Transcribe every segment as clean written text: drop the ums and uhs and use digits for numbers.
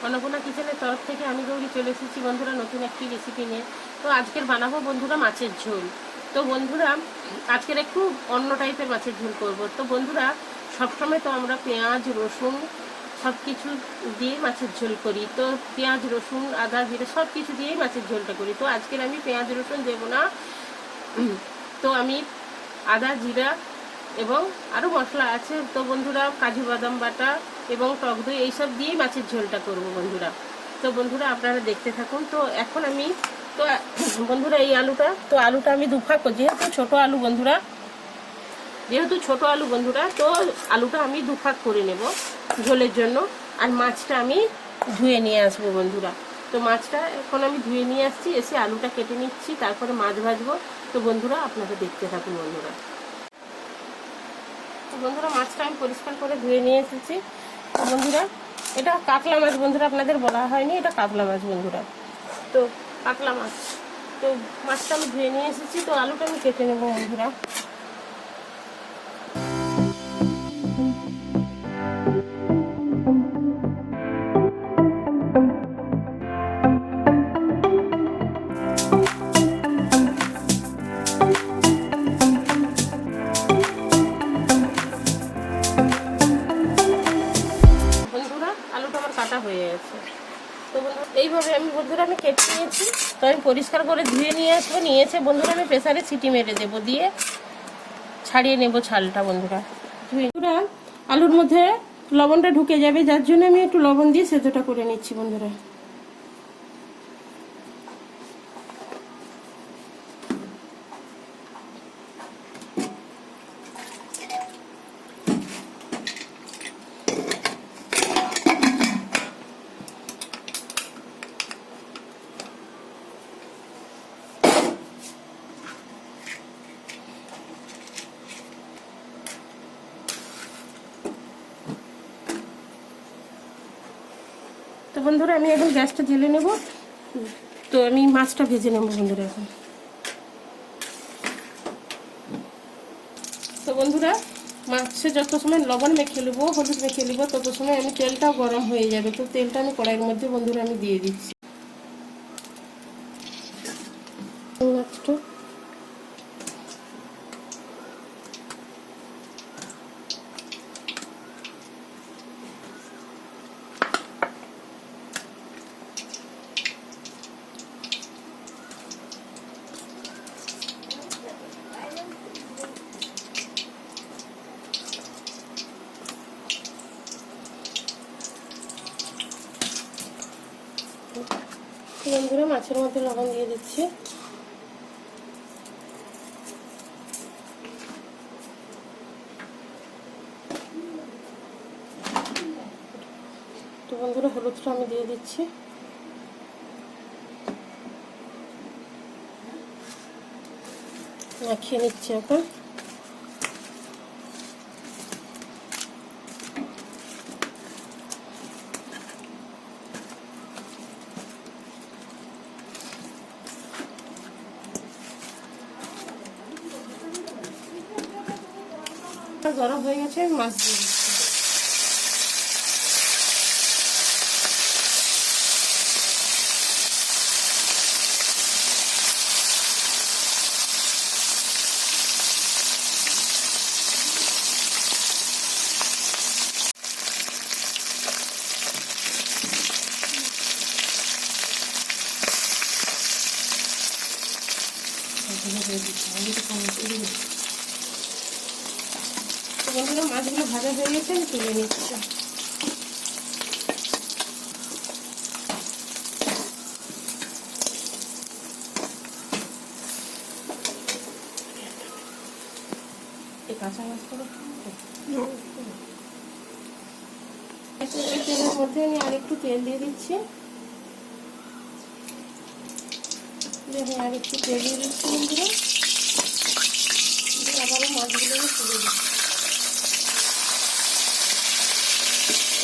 অন্নপূর্ণা কিচেনের তরফ থেকে আমি গৌরী চলে এসেছি বন্ধুরা নতুন একটি রেসিপি নিয়ে। তো আজকের বানাবো বন্ধুরা মাছের ঝোল। তো বন্ধুরা আজকের একটু অন্য টাইপের মাছের ঝোল করব। তো বন্ধুরা সবসময় তো আমরা পেঁয়াজ রসুন সব কিছু দিয়ে মাছের ঝোল করি। তো পেঁয়াজ রসুন আদা জিরে সব কিছু দিয়েই মাছের ঝোলটা করি। তো আজকের আমি পেঁয়াজ রসুন দেবো না। তো আমি আদা জিরা এবং আরও মশলা আছে। তো বন্ধুরা কাজু বাদাম বাটা এবং টক দই এইসব দিয়েই মাছের ঝোলটা করব বন্ধুরা। তো বন্ধুরা আপনারা দেখতে থাকুন। তো এখন আমি তো বন্ধুরা এই আলুটা আমি দুভাগ করছি, যেহেতু ছোটো আলু বন্ধুরা, তো আলুটা আমি দুভাগ করে নেব ঝোলের জন্য। আর মাছটা আমি ধুয়ে নিয়ে আসবো বন্ধুরা। তো মাছটা এখন আমি ধুয়ে নিয়ে আসছি, এসে আলুটা কেটে নিচ্ছি, তারপরে মাছ ভাজবো। তো বন্ধুরা আপনারা দেখতে থাকুন বন্ধুরা। তো বন্ধুরা মাছটা আমি পরিষ্কার করে ধুয়ে নিয়ে এসেছি। তো বন্ধুরা এটা কাতলা মাছ বন্ধুরা, আপনাদের বলা হয়নি, এটা কাতলা মাছ বন্ধুরা। তো কাতলা মাছ, তো মাছটা আমি ধুয়ে নিয়ে এসেছি। তো আলুটা আমি কেটে নেবো বন্ধুরা। আলুটা আমার কাটা হয়ে গেছে। তো বন্ধুরা এইভাবে বন্ধুরা আমি কেটে নিয়েছি। তো আমি পরিষ্কার করে ধুয়ে নিয়ে আসবো। নিয়েছে বন্ধুরা আমি প্রেসারে সিটি মেরে দেবো, দিয়ে ছাড়িয়ে নেব ছালটা বন্ধুরা। বন্ধুরা আলুর মধ্যে লবণটা ঢুকে যাবে, যার জন্য আমি একটু লবণ দিয়ে সেদ্ধটা করে নিচ্ছি বন্ধুরা। তো বন্ধুরা আমি এখন গ্যাসটা জ্বেলে নেব। তো আমি মাছটা ভেজে নেব বন্ধুরা এখন। তো বন্ধুরা মাছে যত সময় লবণ মেখে নেবো, হলুদ মেখে নেবো, তত সময় আমি তেলটাও গরম হয়ে যাবে। তো তেলটা আমি কড়াইয়ের মধ্যে বন্ধুরা আমি দিয়ে দিচ্ছি। বন্ধুরা মাছের মধ্যে লবণ দিয়ে দিচ্ছি। তো বন্ধুরা হলুদটা আমি দিয়ে দিচ্ছি। মাখিয়ে নিচ্ছি এখন। গরম হয়ে গেছে, মাছ দিয়ে দিচ্ছি। তো বন্ধুরা মাছগুলো ভাজা হয়ে গেছে, আমি তুলে নিচ্ছি। এই কাঁচা মাছগুলো তেলের মধ্যে আমি আরেকটু তেল দিয়ে দিচ্ছি। আরেকটু তেল দিয়ে দিচ্ছি বন্ধুরা। আবারও মাছগুলো আমি তুলে দিচ্ছি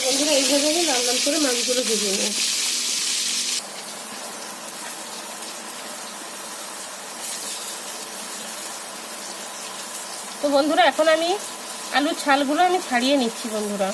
বন্ধুরা। এইভাবে আমি লাল লাল করে মাছগুলো ভেজে নিই। তো বন্ধুরা এখন আমি আলুর ছালগুলো আমি ছাড়িয়ে নিচ্ছি বন্ধুরা।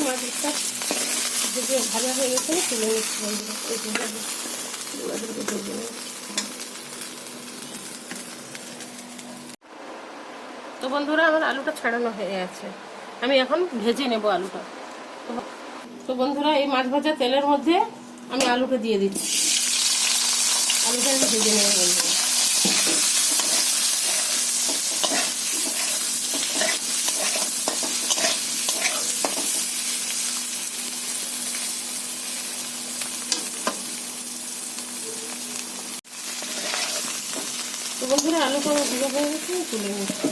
মাছটা ভেজে ভাজা হয়ে গেছে, তুলে নিচ্ছি বন্ধুরা। মাছগুলো ভেজে নিই। তো বন্ধুরা আমার আলুটা ছাড়ানো হয়ে গেছে, আমি এখন ভেজে নেব আলুটা। তো বন্ধুরা এই মাছ ভাজা তেলের মধ্যে আমি আলুটা দিয়ে দিচ্ছি। আলুটা আমি ভেজে নেব বন্ধুরা। তো বন্ধুরা আলুটা আমার ভাজা হয়ে গেছে, তুলে নিচ্ছি।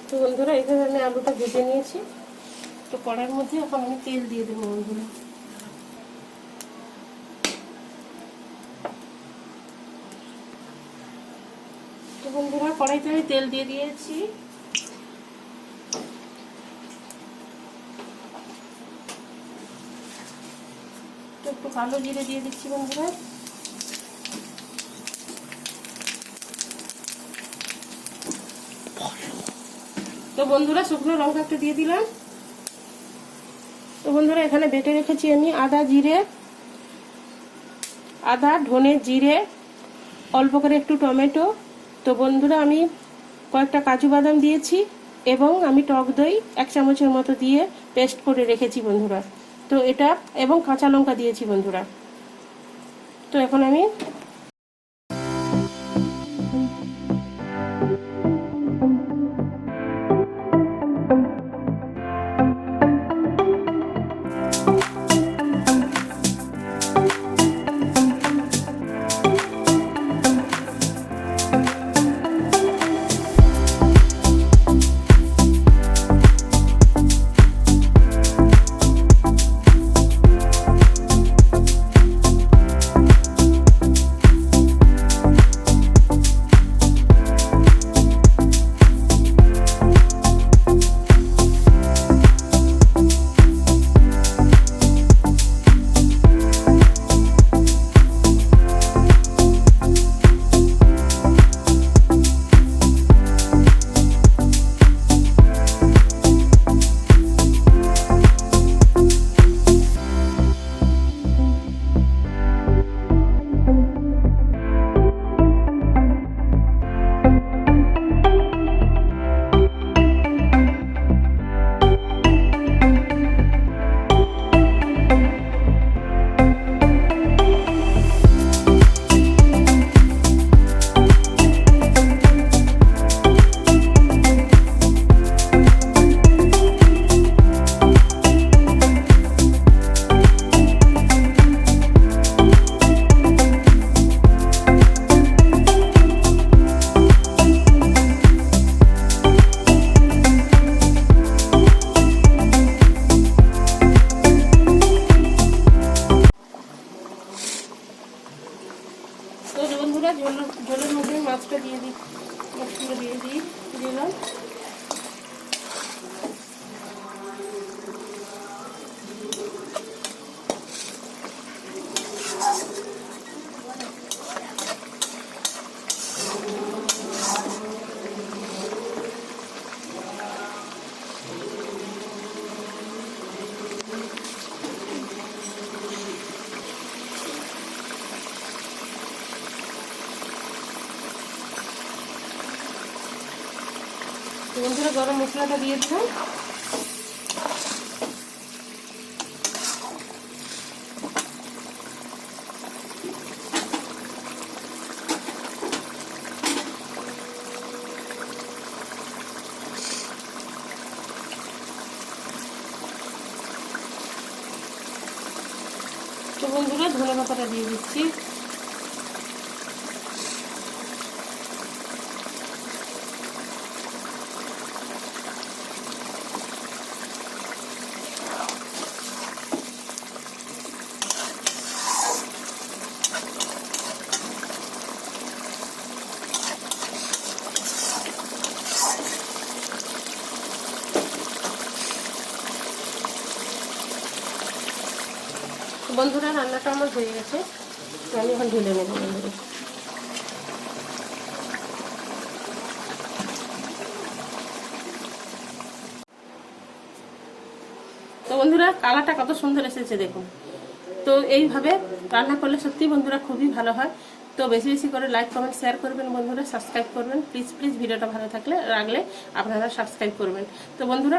তো বন্ধুরা এইভাবে আমি আলুটা ভেজে নিয়েছি। তো কড়াইয়ের মধ্যে এখন আমি তেল দিয়ে দেবো বন্ধুরা। তো বন্ধুরা কড়াইতে আমি তেল দিয়ে দিয়েছি। তো একটু কালো জিরে দিয়ে দিচ্ছি বন্ধুরা। তো বন্ধুরা শুকনো লঙ্কা একটু দিয়ে দিলাম। তো বন্ধুরা এখানে বেটে রেখেছি আমি আদা ধনে জিরে, অল্প করে একটু টমেটো। তো বন্ধুরা আমি কয়েকটা কাজু বাদাম দিয়েছি এবং আমি টক দই 1 চামচের মতো দিয়ে পেস্ট করে রেখেছি বন্ধুরা। তো এটা এবং কাঁচা লঙ্কা দিয়েছি বন্ধুরা। তো এখন আমি ঝোলের মধ্যে মাছটা দিয়ে দিই, মাছগুলো দিলাম। বন্ধুরা গরম মশলাটা দিয়ে দিলাম। তো বন্ধুরা ধনে পাতাটা দিয়ে দিচ্ছি। বন্ধুরা রান্নাটা আমার হয়ে গেছে, তো আমি এখন ঢেলে নেবো বন্ধুরা। তো বন্ধুরা কালারটা কত সুন্দর এসেছে দেখুন। তো এইভাবে রান্না করলে সত্যি বন্ধুরা খুবই ভালো হয়। তো বেশি বেশি করে লাইক কমেন্ট শেয়ার করবেন বন্ধুরা, সাবস্ক্রাইব করবেন প্লিজ প্লিজ। ভিডিওটা ভালো লাগলে আপনারা সাবস্ক্রাইব করবেন। তো বন্ধুরা